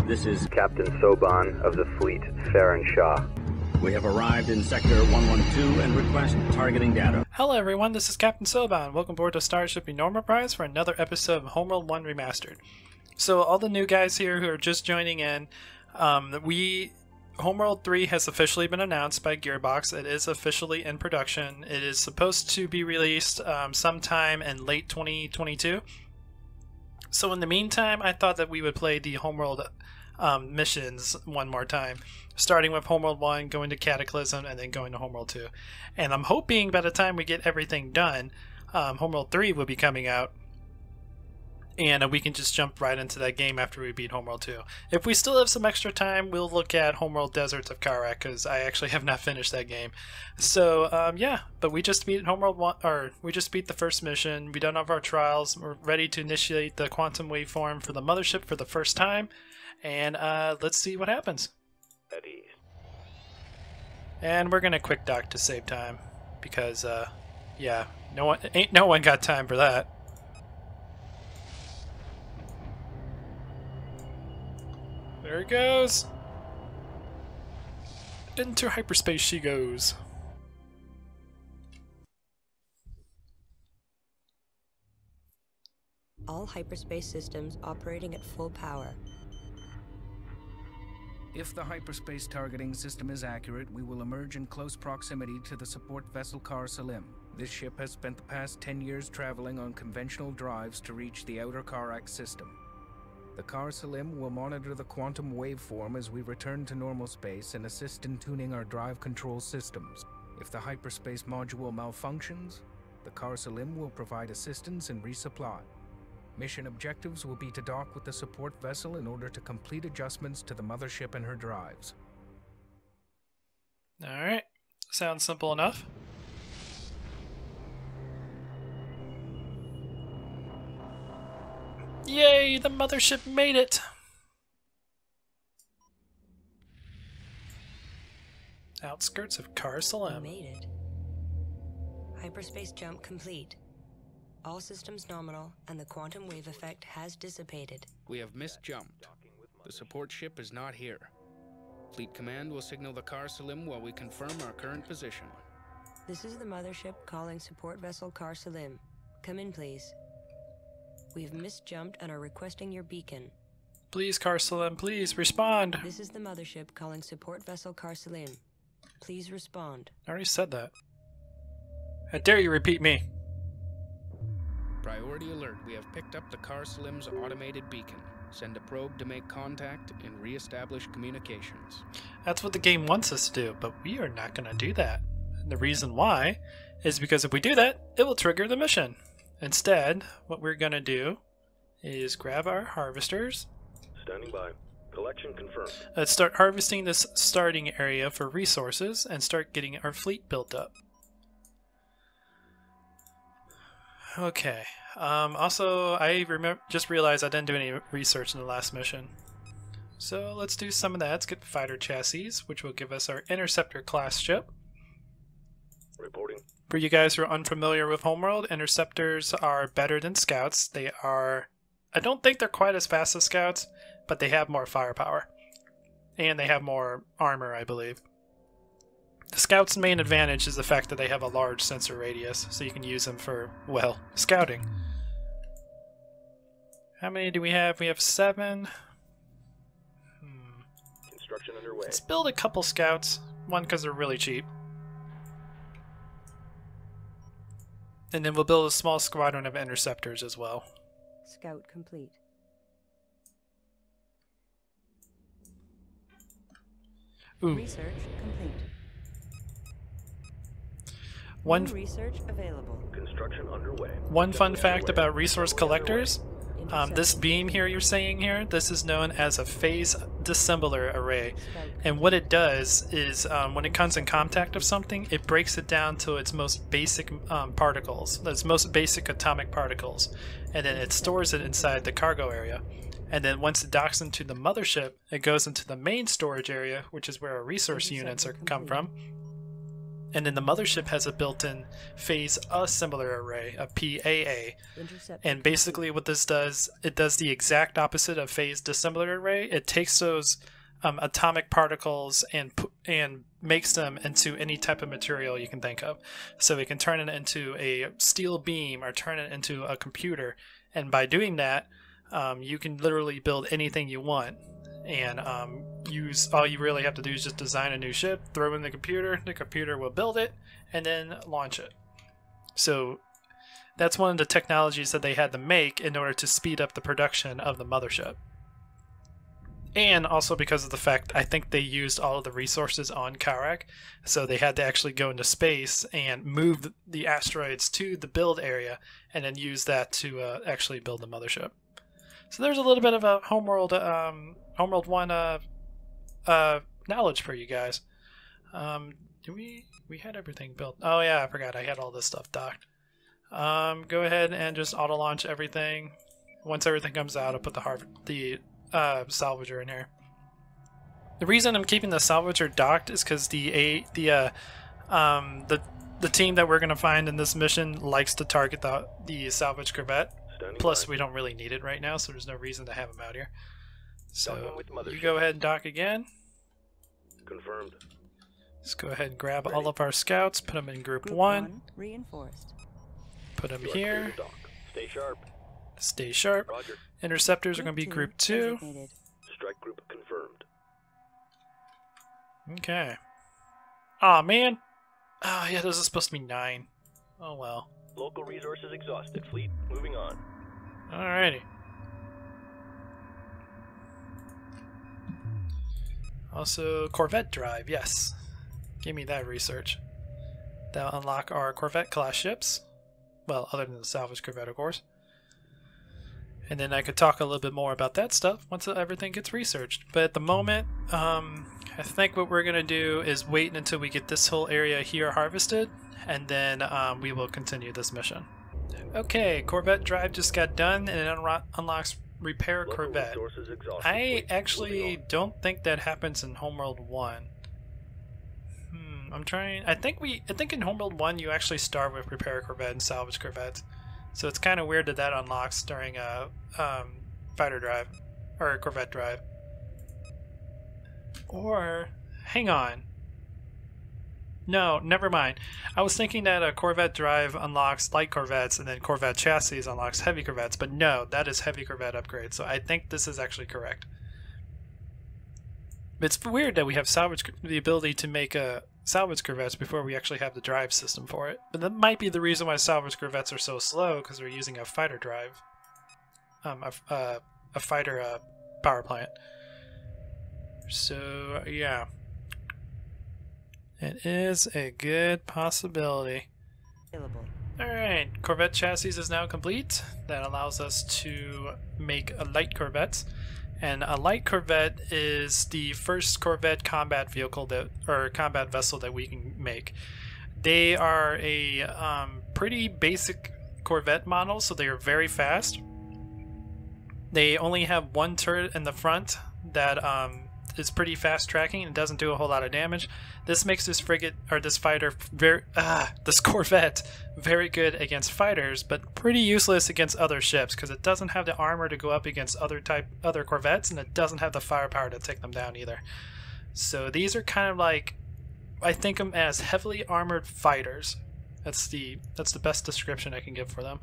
This is Captain Soban of the fleet, Farron Shaw. We have arrived in Sector 112 and request targeting data. Hello everyone, this is Captain Soban. Welcome aboard to Starship Enterprise for another episode of Homeworld 1 Remastered. So all the new guys here who are just joining in, Homeworld 3 has officially been announced by Gearbox. It is officially in production. It is supposed to be released sometime in late 2022. So in the meantime, I thought that we would play the Homeworld missions one more time, starting with Homeworld 1, going to Cataclysm, and then going to Homeworld 2. And I'm hoping by the time we get everything done, Homeworld 3 will be coming out, and we can just jump right into that game after we beat Homeworld 2. If we still have some extra time, we'll look at Homeworld Deserts of Kharak, because I actually have not finished that game. So, yeah, but we just beat Homeworld 1, or we just beat the first mission, we done all of our trials, we're ready to initiate the quantum waveform for the mothership for the first time, and let's see what happens. At ease. And we're gonna quick dock to save time, because, yeah, no one got time for that. There it goes. Into hyperspace she goes. All hyperspace systems operating at full power. If the hyperspace targeting system is accurate, we will emerge in close proximity to the support vessel Kar Salim. This ship has spent the past 10 years traveling on conventional drives to reach the outer Kharak system. The Kar Salim will monitor the quantum waveform as we return to normal space and assist in tuning our drive control systems. If the hyperspace module malfunctions, the Kar Salim will provide assistance and resupply. Mission objectives will be to dock with the support vessel in order to complete adjustments to the mothership and her drives. Alright, sounds simple enough. Yay, the mothership made it! Outskirts of Kar We Salim. made it. Hyperspace jump complete. All systems nominal, and the quantum wave effect has dissipated. We have misjumped. The support ship is not here. Fleet Command will signal the Kar Salim while we confirm our current position. This is the mothership calling support vessel Kar Salim. Come in, please. We've misjumped and are requesting your beacon. Please, Kar Salim, please respond! This is the mothership calling support vessel Kar Salim. Please respond. I already said that. How dare you repeat me? Priority alert, we have picked up the Kar Salim's automated beacon. Send a probe to make contact and re-establish communications. That's what the game wants us to do, but we are not going to do that. And the reason why is because if we do that, it will trigger the mission. Instead, what we're going to do is grab our harvesters. Standing by. Collection confirmed. Let's start harvesting this starting area for resources and start getting our fleet built up. Okay. Also, I just realized I didn't do any research in the last mission. So let's do some of that. Let's get fighter chassis, which will give us our Interceptor class ship. Reporting. For you guys who are unfamiliar with Homeworld, Interceptors are better than Scouts. They are... I don't think they're quite as fast as Scouts, but they have more firepower. And they have more armor, I believe. The Scouts' main advantage is the fact that they have a large sensor radius, so you can use them for, well, scouting. How many do we have? We have 7. Construction underway. Let's build a couple Scouts. One, because they're really cheap. And then we'll build a small squadron of Interceptors as well. Scout complete. Ooh. Research complete. One New research available. Construction underway. One fun fact about resource collectors, this beam here you're seeing here, this is known as a phase dissembler array. And what it does is when it comes in contact with something, it breaks it down to its most basic particles, its most basic atomic particles. And then it stores it inside the cargo area. And then once it docks into the mothership, it goes into the main storage area, which is where our resource units come from. And then the mothership has a built-in phase assembler array, a PAA. And basically what this does, it does the exact opposite of phase dissembler array. It takes those atomic particles and makes them into any type of material you can think of. So it can turn it into a steel beam or turn it into a computer. And by doing that, you can literally build anything you want. And all you really have to do is just design a new ship, throw in the computer will build it, and then launch it. So that's one of the technologies that they had to make in order to speed up the production of the mothership. And also because of the fact I think they used all of the resources on Karak, so they had to actually go into space and move the asteroids to the build area and then use that to actually build the mothership. So there's a little bit of a Homeworld 1 knowledge for you guys. We had everything built. Oh yeah, I forgot I had all this stuff docked. Go ahead and just auto launch everything. Once everything comes out, I'll put the salvager in here. The reason I'm keeping the salvager docked is because the team that we're gonna find in this mission likes to target the salvage corvette. Plus, we don't really need it right now, so there's no reason to have him out here. So you go ahead and dock again. Confirmed. Let's go ahead and grab all of our scouts, put them in group 1. Reinforced. Put them here. Stay sharp. Stay sharp. Roger. Interceptors are going to be group 2. Strike group confirmed. Okay. Aw, man. Oh, yeah, this is supposed to be 9. Oh, well. Local resources exhausted. Fleet moving on. Alrighty. Also, Corvette drive, yes. Give me that research. That'll unlock our Corvette class ships. Well, other than the salvage Corvette, of course. And then I could talk a little bit more about that stuff once everything gets researched. But at the moment, I think what we're going to do is wait until we get this whole area here harvested, and then we will continue this mission. Okay, Corvette drive just got done, and it unlocks repair Corvette. I actually don't think that happens in Homeworld 1. I'm trying. I think in Homeworld 1 you actually start with repair Corvette and salvage Corvettes. So it's kind of weird that unlocks during a fighter drive or Corvette drive. Or hang on. No, never mind. I was thinking that a Corvette drive unlocks light Corvettes and then Corvette chassis unlocks heavy Corvettes, but no, that is heavy Corvette upgrade. So I think this is actually correct. But it's weird that we have the ability to make salvage Corvettes before we actually have the drive system for it. But that might be the reason why salvage Corvettes are so slow, because we're using a fighter drive, a fighter power plant. So yeah. It is a good possibility. Alright, Corvette chassis is now complete. That allows us to make a light Corvettes. And a light Corvette is the first Corvette combat vehicle combat vessel that we can make. They are a pretty basic Corvette model, so they are very fast. They only have one turret in the front that is pretty fast tracking and doesn't do a whole lot of damage. This makes this this Corvette very good against fighters, but pretty useless against other ships because it doesn't have the armor to go up against other Corvettes, and it doesn't have the firepower to take them down either. So these are kind of like, I think them as heavily armored fighters. That's the best description I can give for them.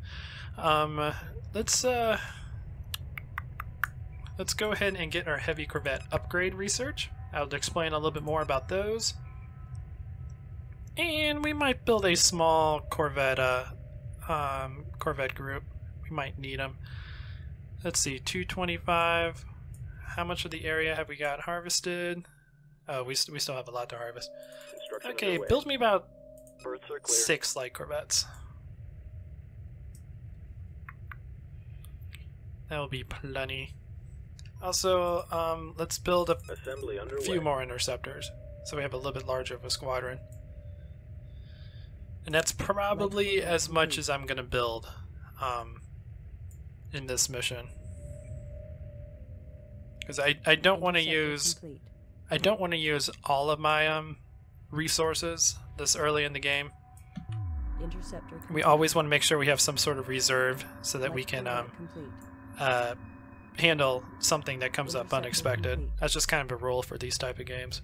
Let's go ahead and get our heavy Corvette upgrade research. I'll explain a little bit more about those. And we might build a small Corvette group. We might need them. Let's see, 225. How much of the area have we got harvested? Oh, we still have a lot to harvest. Okay, build me about 6 light Corvettes. That will be plenty. Also, let's build a few more interceptors, so we have a little bit larger of a squadron. And that's probably as much as I'm gonna build in this mission, because I don't want to use all of my resources this early in the game. Interceptor complete. We always want to make sure we have some sort of reserve so that we can handle something that comes up unexpected. That's just kind of a rule for these type of games.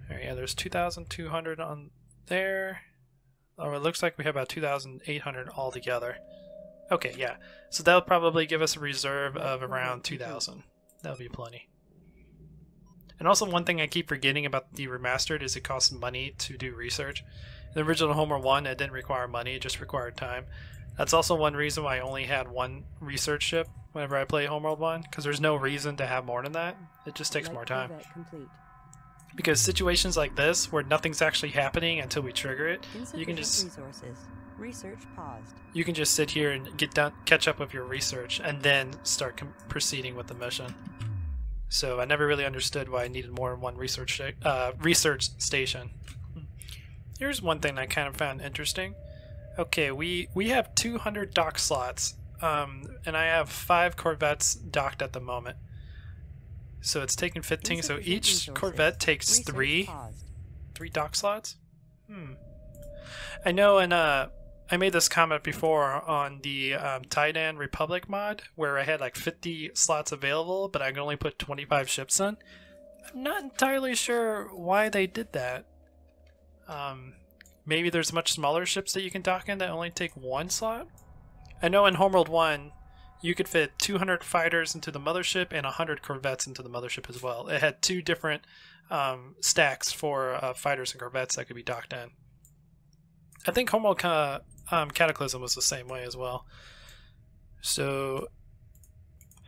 Alright, yeah, there's 2,200 on there. Oh, it looks like we have about 2,800 altogether. Okay, yeah. So that'll probably give us a reserve of around 2,000. That'll be plenty. And also one thing I keep forgetting about the remastered is it costs money to do research. In the original Homeworld 1, it didn't require money, it just required time. That's also one reason why I only had one research ship whenever I play Homeworld 1, because there's no reason to have more than that. It just takes more time. Because situations like this, where nothing's actually happening until we trigger it, you can just research paused. You can just sit here and catch up with your research, and then start proceeding with the mission. So I never really understood why I needed more than one research station. Here's one thing I kind of found interesting. Okay, we have 200 dock slots, and I have 5 corvettes docked at the moment. So it's taking 15, so each corvette takes 3 dock slots? I know, and I made this comment before on the Titan Republic mod, where I had like 50 slots available, but I could only put 25 ships in. I'm not entirely sure why they did that. Maybe there's much smaller ships that you can dock in that only take 1 slot? I know in Homeworld 1, you could fit 200 fighters into the mothership and 100 corvettes into the mothership as well. It had 2 different stacks for fighters and corvettes that could be docked in. I think Homeworld Cataclysm was the same way as well. So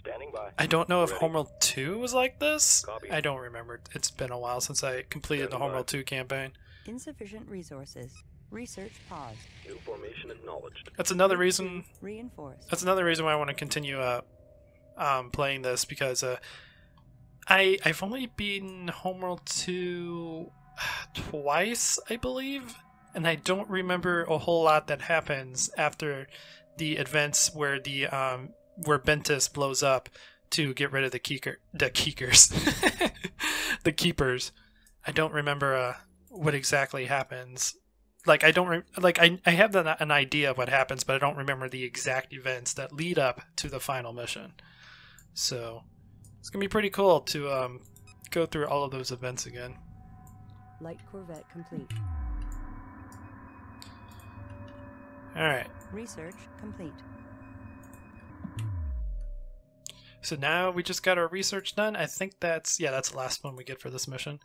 Standing by. I don't know if Homeworld 2 was like this. Copy. I don't remember. It's been a while since I completed the Homeworld 2 campaign. Insufficient resources. Research paused. New formation acknowledged. That's another reason. Reinforced. That's another reason why I want to continue playing this, because I've only beaten Homeworld 2 twice, I believe, and I don't remember a whole lot that happens after the events where the where Bentis blows up to get rid of the keepers. I don't remember what exactly happens. Like I have an idea of what happens, but I don't remember the exact events that lead up to the final mission. So it's gonna be pretty cool to go through all of those events again. Light Corvette complete. All right. Research complete. So now we just got our research done. I think that's the last one we get for this mission.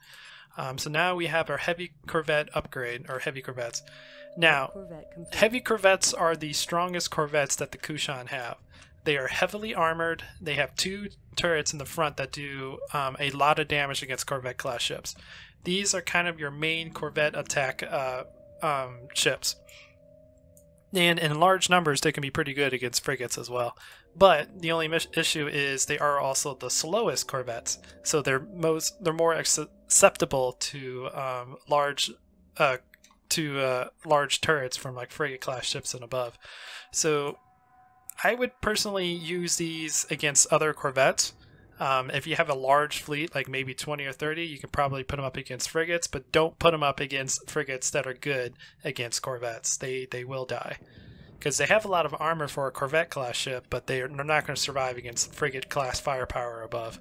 So now we have our heavy corvette upgrade, or heavy corvettes. Now, heavy corvettes are the strongest corvettes that the Kushan have. They are heavily armored. They have 2 turrets in the front that do a lot of damage against corvette class ships. These are kind of your main corvette attack ships. And in large numbers, they can be pretty good against frigates as well. But the only issue is they are also the slowest corvettes, so they're more susceptible to large turrets from like frigate class ships and above. So I would personally use these against other corvettes. If you have a large fleet, like maybe 20 or 30, you can probably put them up against frigates, but don't put them up against frigates that are good against corvettes. They will die. Because they have a lot of armor for a corvette class ship, but they're not going to survive against frigate class firepower above.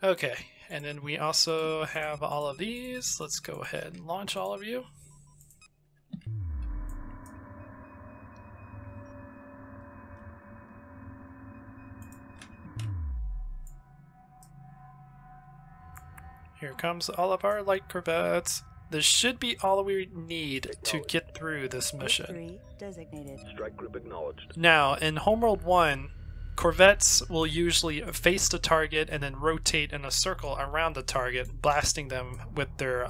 Okay, and then we also have all of these. Let's go ahead and launch all of you. Here comes all of our light corvettes. This should be all we need to get through this mission. Strike group acknowledged. Now, in Homeworld 1, corvettes will usually face the target and then rotate in a circle around the target, blasting them with their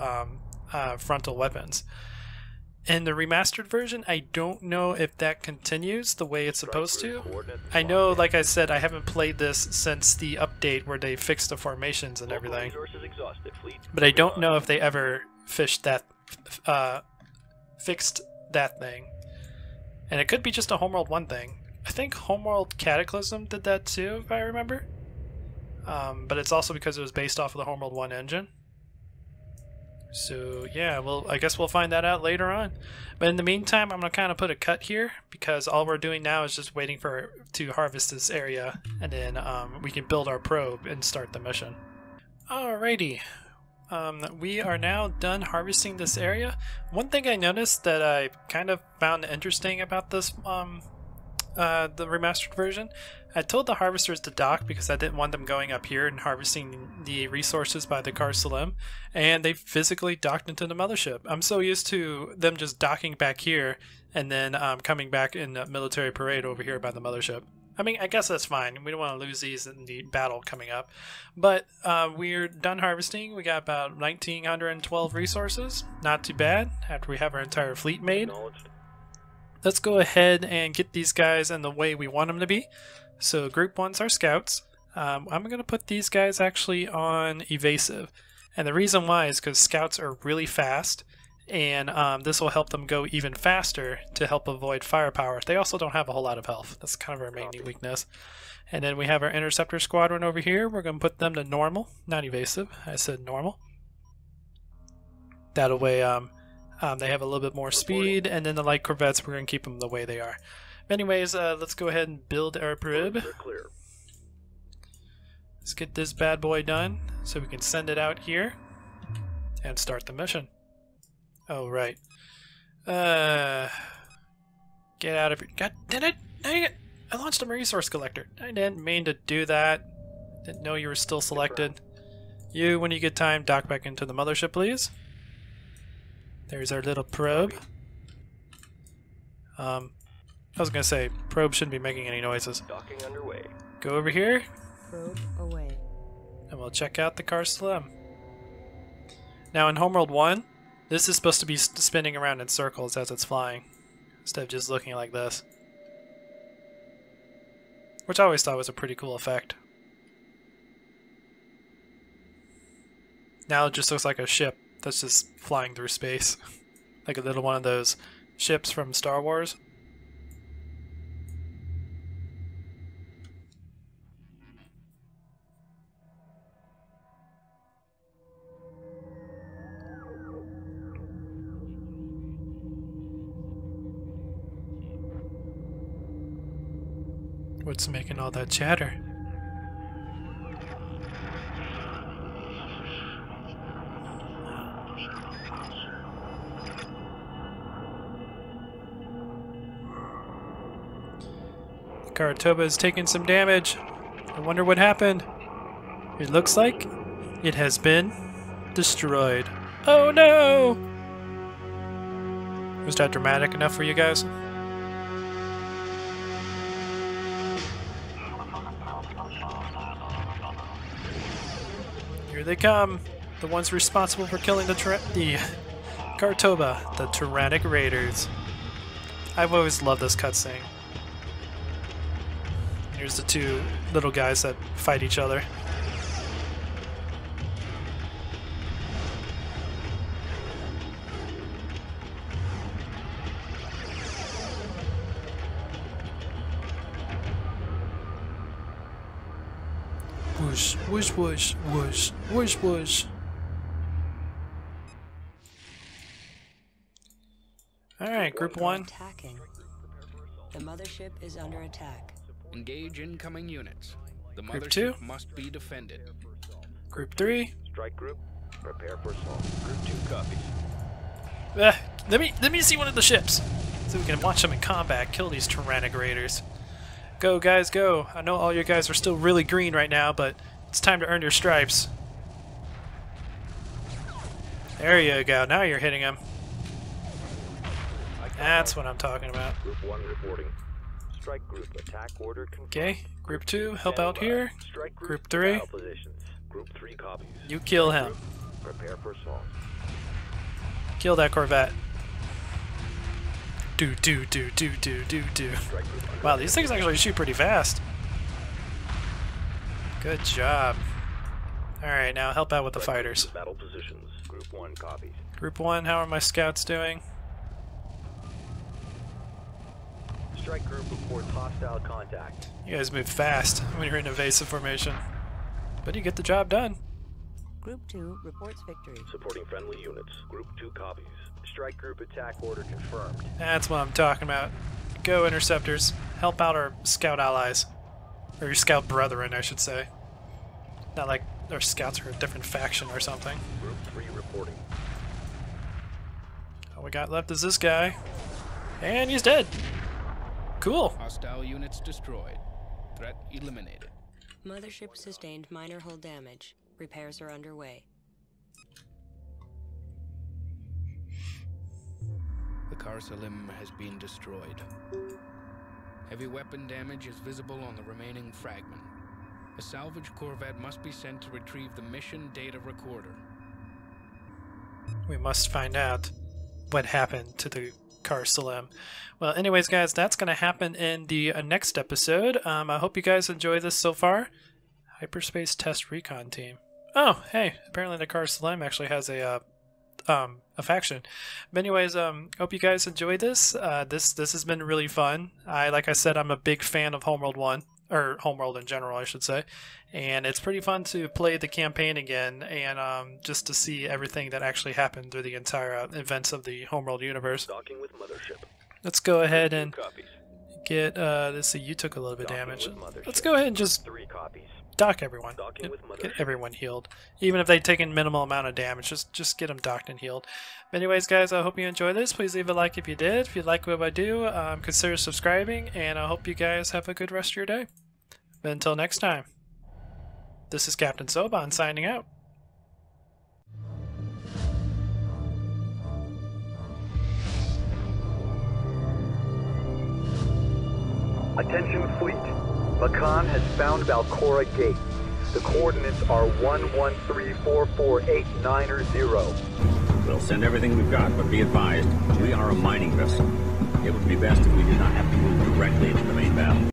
frontal weapons. In the remastered version, I don't know if that continues the way it's supposed to. I know, like I said, I haven't played this since the update where they fixed the formations and everything. But I don't know if they ever fixed that thing. And it could be just a Homeworld 1 thing. I think Homeworld Cataclysm did that too, if I remember. But it's also because it was based off of the Homeworld 1 engine. So yeah, well, I guess we'll find that out later on. But in the meantime, I'm gonna kind of put a cut here because all we're doing now is just waiting to harvest this area, and then we can build our probe and start the mission. Alrighty, we are now done harvesting this area. One thing I noticed that I kind of found interesting about this the remastered version, I told the harvesters to dock because I didn't want them going up here and harvesting the resources by the Car Salim, and they physically docked into the mothership. I'm so used to them just docking back here and then coming back in a military parade over here by the mothership. I mean, I guess that's fine. We don't want to lose these in the battle coming up. But we're done harvesting. We got about 1,912 resources. Not too bad after we have our entire fleet made. Let's go ahead and get these guys in the way we want them to be. So group 1's our scouts. I'm going to put these guys actually on evasive. And the reason why is because scouts are really fast. And this will help them go even faster to help avoid firepower. They also don't have a whole lot of health. That's kind of our main weakness. And then we have our interceptor squadron over here. We're going to put them to normal, not evasive. I said normal. That way they have a little bit more speed. And then the light corvettes, we're going to keep them the way they are. Anyways, let's go ahead and build our probe. Let's get this bad boy done so we can send it out here and start the mission. Oh, right. Get out of here. God, did it? Dang it! I launched a resource collector. I didn't mean to do that. Didn't know you were still selected. You, when you get time, dock back into the mothership, please. There's our little probe. I was gonna say, probe shouldn't be making any noises. Docking underway. Go over here. Probe away. And we'll check out the Car Salim. Now in Homeworld 1, this is supposed to be spinning around in circles as it's flying, instead of just looking like this. Which I always thought was a pretty cool effect. Now it just looks like a ship that's just flying through space. Like a little one of those ships from Star Wars. What's making all that chatter? The Karatoba is taking some damage. I wonder what happened. It looks like it has been destroyed. Oh no! Was that dramatic enough for you guys? Here they come, the ones responsible for killing the Karatoba, the Tyrannic Raiders. I've always loved this cutscene. Here's the two little guys that fight each other. Whoosh, whoosh, whoosh, whoosh, whoosh, whoosh. Alright, group 1. Attacking. The mothership is under attack. Engage incoming units. The Group mothership 2. must be defended. Group 3. Strike group, prepare for assault. Group 2 copies. Let me see one of the ships, so we can watch them in combat kill these Tyrannic Raiders. Go, guys, go. I know all you guys are still really green right now, but it's time to earn your stripes. There you go. Now you're hitting them. That's what I'm talking about. Group 1 reporting. Strike group attack order confirmed. Okay, group 2, help out here. Strike Group 3, battle positions. Group 3 copies. you kill him. Prepare for assault. Kill that Corvette. Do. Wow, these things actually shoot pretty fast. Good job. Alright, now help out with the fighters. Battle positions. Group 1 copies. Group 1, how are my scouts doing? Strike group reports hostile contact. You guys move fast when you're in evasive formation. But you get the job done. Group 2 reports victory. Supporting friendly units. Group 2 copies. Strike group attack order confirmed. That's what I'm talking about. Go, Interceptors. Help out our scout allies. Or your scout brethren, I should say. Not like our scouts are a different faction or something. Group 3 reporting. All we got left is this guy. And he's dead. Cool. Hostile units destroyed. Threat eliminated. Mothership sustained minor hull damage. Repairs are underway. The Car Salim has been destroyed. Heavy weapon damage is visible on the remaining fragment. A salvage corvette must be sent to retrieve the mission data recorder. We must find out what happened to the Car Salim. Well, anyways, guys, that's going to happen in the next episode. I hope you guys enjoy this so far. Hyperspace Test Recon Team. Oh, hey, apparently the Car Salim actually has a faction. But anyways, hope you guys enjoyed this. This has been really fun. Like I said, I'm a big fan of Homeworld 1, or Homeworld in general, I should say. And it's pretty fun to play the campaign again and just to see everything that actually happened through the entire events of the Homeworld universe. Docking with mothership. Let's go ahead and Copies. get let's see, you took a little bit of damage. Mothership. Let's go ahead and just 3 copies. dock everyone. Docking with Get mothership. everyone healed. Even if they've taken minimal amount of damage, just get them docked and healed. But anyways, guys, I hope you enjoyed this. Please leave a like if you did. If you like what I do, consider subscribing, and I hope you guys have a good rest of your day. But until next time, this is Captain Soban signing out. Attention fleet. Makan has found Valcora Gate. The coordinates are 1134489. We'll send everything we've got, but be advised, we are a mining vessel. It would be best if we did not have to move directly into the main battle.